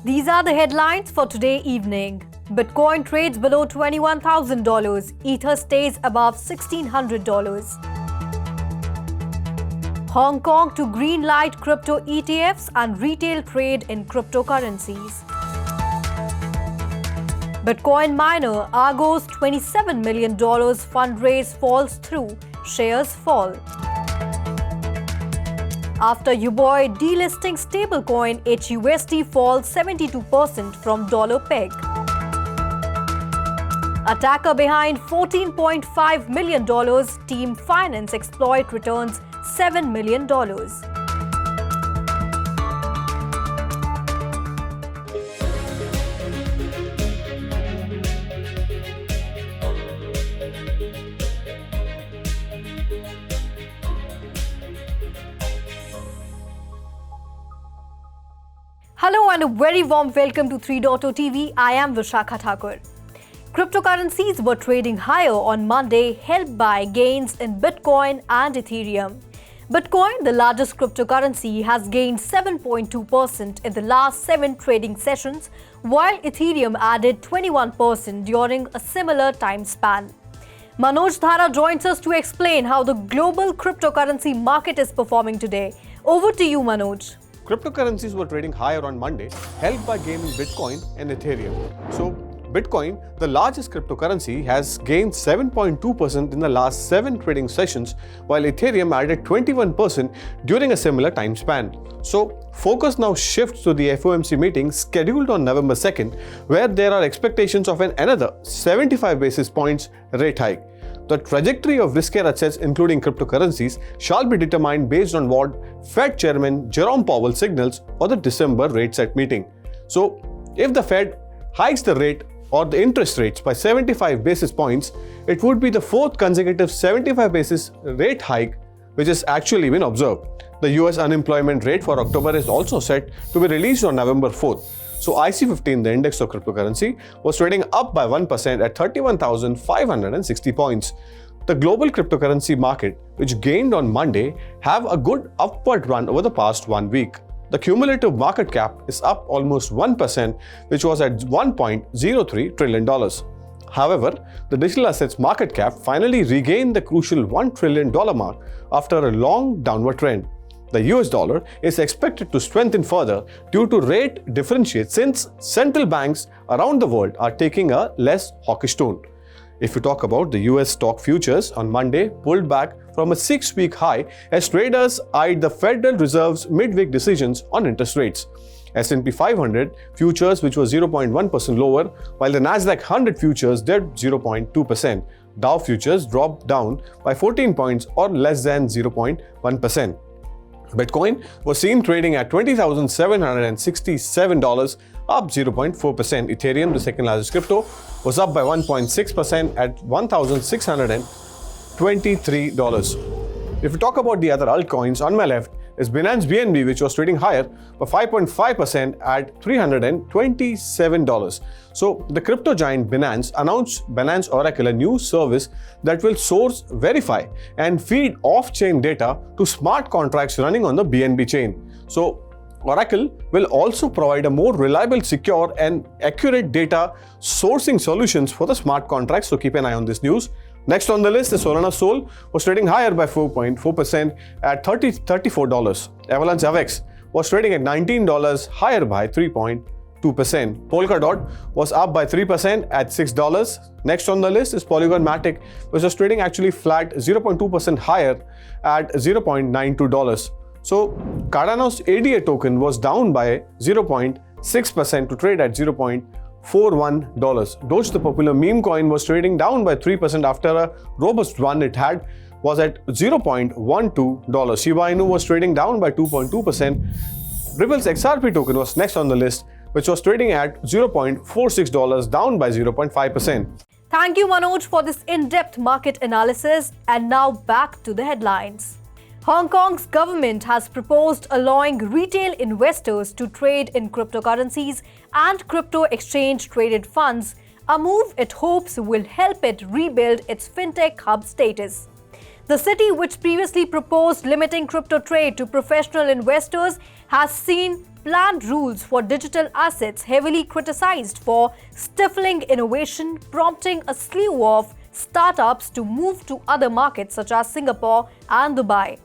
These are the headlines for today evening. Bitcoin trades below $21,000. Ether stays above $1,600. Hong Kong to greenlight crypto ETFs and retail trade in cryptocurrencies. Bitcoin miner Argo's $27 million fundraise falls through. Shares fall. After Huobi delisting stablecoin, HUSD falls 72% from dollar peg. Attacker behind $14.5 million Team Finance exploit returns $7 million. Hello and a very warm welcome to 3.0 TV. I am Vishakha Thakur. Cryptocurrencies were trading higher on Monday, helped by gains in Bitcoin and Ethereum. Bitcoin, the largest cryptocurrency, has gained 7.2% in the last 7 trading sessions, while Ethereum added 21% during a similar time span. Manoj Dhara joins us to explain how the global cryptocurrency market is performing today. Over to you, Manoj. Cryptocurrencies were trading higher on Monday, helped by gains in Bitcoin and Ethereum. So, Bitcoin, the largest cryptocurrency, has gained 7.2% in the last 7 trading sessions, while Ethereum added 21% during a similar time span. So, focus now shifts to the FOMC meeting scheduled on November 2nd, where there are expectations of another 75 basis points rate hike. The trajectory of riskier assets, including cryptocurrencies, shall be determined based on what Fed Chairman Jerome Powell signals for the December rate set meeting. So, if the Fed hikes the rate or the interest rates by 75 basis points, it would be the 4th consecutive 75 basis rate hike which has actually been observed. The US unemployment rate for October is also set to be released on November 4th. So IC15, the index of cryptocurrency, was trading up by 1% at 31,560 points. The global cryptocurrency market, which gained on Monday, have a good upward run over the past 1 week. The cumulative market cap is up almost 1%, which was at $1.03 trillion. However, the digital assets market cap finally regained the crucial $1 trillion mark after a long downward trend. The US dollar is expected to strengthen further due to rate differentiates since central banks around the world are taking a less hawkish tone. If you talk about the US stock futures, on Monday pulled back from a 6-week high as traders eyed the Federal Reserve's midweek decisions on interest rates. S&P 500 futures, which was 0.1% lower, while the Nasdaq 100 futures did 0.2%. Dow futures dropped down by 14 points or less than 0.1%. Bitcoin was seen trading at $20,767, up 0.4%. Ethereum, the second largest crypto, was up by 1.6% at $1,623. If we talk about the other altcoins, on my left is Binance BNB, which was trading higher by 5.5% at $327. So the crypto giant Binance announced Binance Oracle, a new service that will source, verify and feed off-chain data to smart contracts running on the BNB chain. So Oracle will also provide a more reliable, secure and accurate data sourcing solutions for the smart contracts, so keep an eye on this news. Next on the list is Solana Sol, was trading higher by 4.4% at $34. Avalanche AVAX was trading at $19, higher by 3.2%. Polkadot was up by 3% at $6. Next on the list is Polygon Matic, which was trading actually flat, 0.2% higher at $0.92. So Cardano's ADA token was down by 0.6% to trade at $0.41. Doge, the popular meme coin, was trading down by 3% after a robust run it had was at $0.12. Shiba Inu was trading down by 2.2%. Ripple's XRP token was next on the list, which was trading at $0.46, down by 0.5%. Thank you, Manoj, for this in-depth market analysis. And now back to the headlines. Hong Kong's government has proposed allowing retail investors to trade in cryptocurrencies and crypto exchange-traded funds, a move it hopes will help it rebuild its fintech hub status. The city, which previously proposed limiting crypto trade to professional investors, has seen planned rules for digital assets heavily criticized for stifling innovation, prompting a slew of startups to move to other markets such as Singapore and Dubai.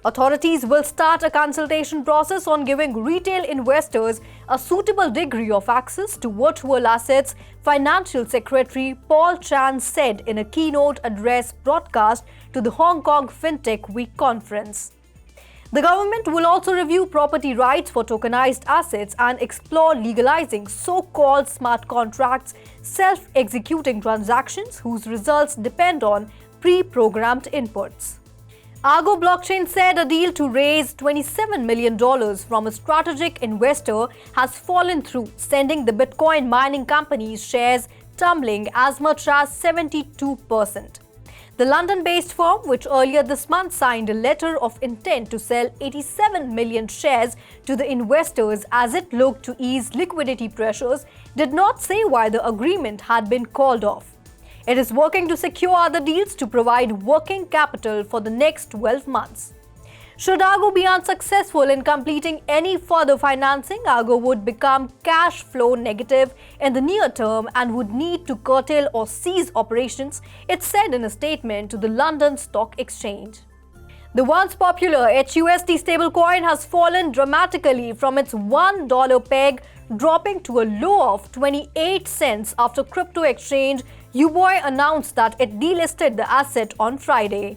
Authorities will start a consultation process on giving retail investors a suitable degree of access to virtual assets, Financial Secretary Paul Chan said in a keynote address broadcast to the Hong Kong FinTech Week conference. The government will also review property rights for tokenized assets and explore legalizing so-called smart contracts, self-executing transactions whose results depend on pre-programmed inputs. Argo blockchain said a deal to raise $27 million from a strategic investor has fallen through, sending the Bitcoin mining company's shares tumbling as much as 72%. The London-based firm, which earlier this month signed a letter of intent to sell 87 million shares to the investors as it looked to ease liquidity pressures, did not say why the agreement had been called off. It is working to secure other deals to provide working capital for the next 12 months. Should Argo be unsuccessful in completing any further financing, Argo would become cash flow negative in the near term and would need to curtail or cease operations, it said in a statement to the London Stock Exchange. The once popular HUSD stablecoin has fallen dramatically from its $1 peg, dropping to a low of 28 cents after crypto exchange Huobi announced that it delisted the asset on Friday.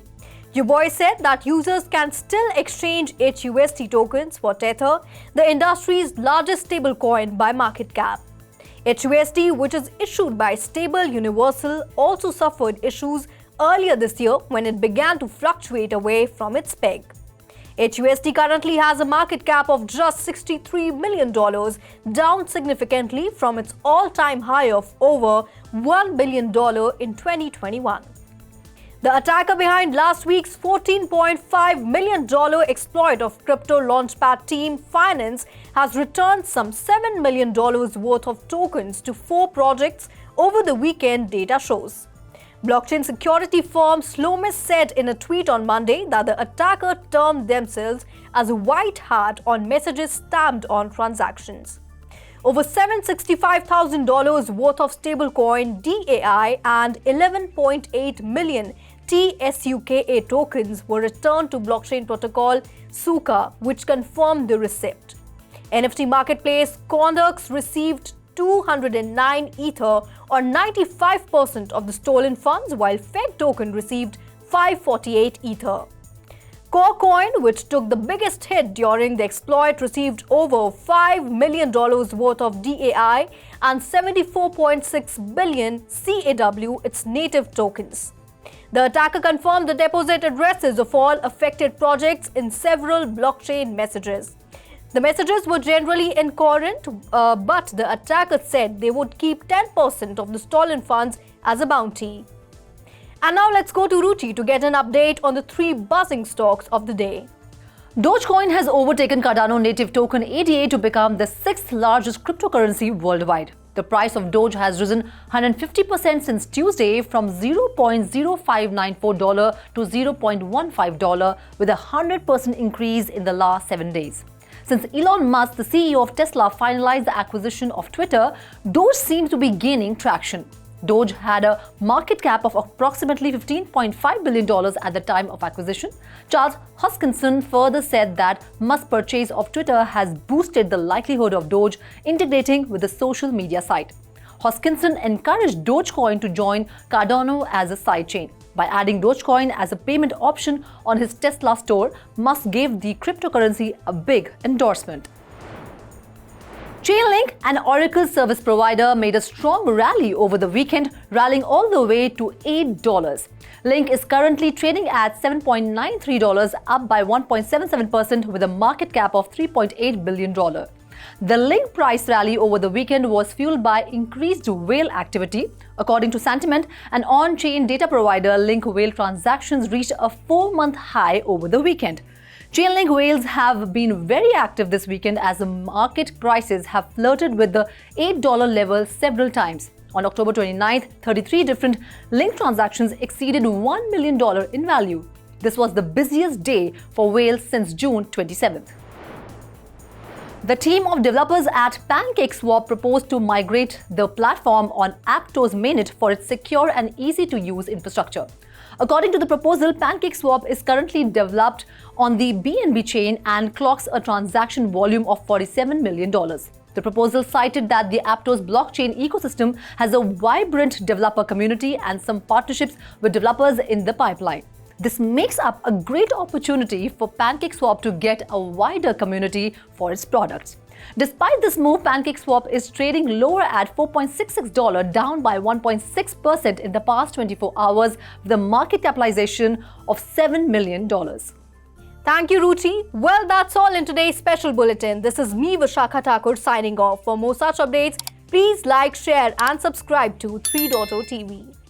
Huobi said that users can still exchange HUSD tokens for Tether, the industry's largest stablecoin by market cap. HUSD, which is issued by Stable Universal, also suffered issues earlier this year when it began to fluctuate away from its peg. HUSD currently has a market cap of just $63 million, down significantly from its all-time high of over $1 billion in 2021. The attacker behind last week's $14.5 million exploit of crypto launchpad team Finance has returned some $7 million worth of tokens to 4 projects over the weekend, data shows. Blockchain security firm Slomis said in a tweet on Monday that the attacker termed themselves as a white hat on messages stamped on transactions. Over $765,000 worth of stablecoin DAI and 11.8 million TSUKA tokens were returned to blockchain protocol Suka, which confirmed the receipt. NFT marketplace Condex received 209 Ether or 95% of the stolen funds, while Fed token received 548 Ether. CoreCoin, which took the biggest hit during the exploit, received over $5 million worth of DAI and 74.6 billion CAW, its native tokens. The attacker confirmed the deposit addresses of all affected projects in several blockchain messages. The messages were generally incoherent, but the attacker said they would keep 10% of the stolen funds as a bounty. And now let's go to Ruchi to get an update on the 3 buzzing stocks of the day. DogeCoin has overtaken Cardano native token ADA to become the 6th largest cryptocurrency worldwide. The price of Doge has risen 150% since Tuesday from $0.0594 to $0.15, with a 100% increase in the last 7 days. Since Elon Musk, the CEO of Tesla, finalized the acquisition of Twitter, Doge seems to be gaining traction. Doge had a market cap of approximately $15.5 billion at the time of acquisition. Charles Hoskinson further said that Musk's purchase of Twitter has boosted the likelihood of Doge integrating with the social media site. Hoskinson encouraged DogeCoin to join Cardano as a sidechain. By adding DogeCoin as a payment option on his Tesla store, Musk gave the cryptocurrency a big endorsement. Chainlink, an Oracle service provider, made a strong rally over the weekend, rallying all the way to $8. Link is currently trading at $7.93, up by 1.77% with a market cap of $3.8 billion. The Link price rally over the weekend was fueled by increased whale activity. According to Sentiment, an on-chain data provider, Link whale transactions reached a 4-month high over the weekend. Chainlink whales have been very active this weekend as the market prices have flirted with the $8 level several times. On October 29th, 33 different Link transactions exceeded $1 million in value. This was the busiest day for whales since June 27th. The team of developers at PancakeSwap proposed to migrate the platform on Aptos mainnet for its secure and easy-to-use infrastructure. According to the proposal, PancakeSwap is currently developed on the BNB chain and clocks a transaction volume of $47 million. The proposal cited that the Aptos blockchain ecosystem has a vibrant developer community and some partnerships with developers in the pipeline. This makes up a great opportunity for PancakeSwap to get a wider community for its products. Despite this move, PancakeSwap is trading lower at $4.66, down by 1.6% in the past 24 hours, with a market capitalization of $7 million. Thank you, Ruchi. Well, that's all in today's special bulletin. This is me, Vishakha Thakur, signing off. For more such updates, please like, share and subscribe to 3.0 TV.